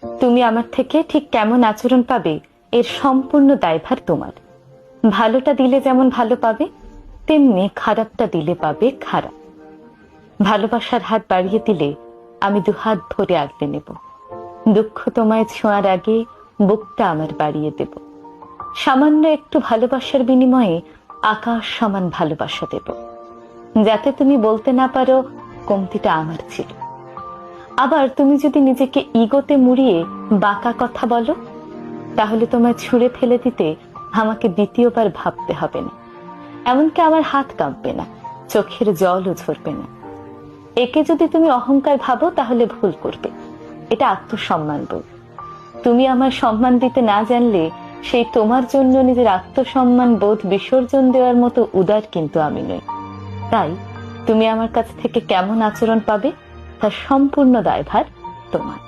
তুমি আমার থেকে ঠিক কেমন আচরণ পাবে এর সম্পূর্ণ দায়ভার তোমার। ভালোটা দিলে যেমন ভালো পাবে, তেমনি খারাপটা দিলে পাবে খারাপ। ভালোবাসার হাত বাড়িয়ে দিলে আমি দুহাত ভরে আগলে নেব। দুঃখ তোমায় ছোঁয়ার আগে বুকটা আমার বাড়িয়ে দেব। সামান্য একটু ভালোবাসার বিনিময়ে আকাশ সমান ভালোবাসা দেব, যাতে তুমি বলতে না পারো কমতিটা আমার ছিল। আবার তুমি যদি নিজেকে ইগোতে মুড়িয়ে বাঁকা কথা বলো, তাহলে তোমায় ছুঁড়ে ফেলে দিতে আমাকে দ্বিতীয়বার ভাবতে হবে না। এমনকি আমার হাত কাঁপবে না, চোখের জলও ঝরবে না। একে যদি তুমি অহংকার ভাবো তাহলে ভুল করবে। এটা আত্মসম্মান বোধ। তুমি আমার সম্মান দিতে না জানলে সেই তোমার জন্য নিজের আত্মসম্মান বোধ বিসর্জন দেওয়ার মতো উদার কিন্তু আমি নই। তাই তুমি আমার কাছ থেকে কেমন আচরণ পাবে তার সম্পূর্ণ দায়ভার তোমার।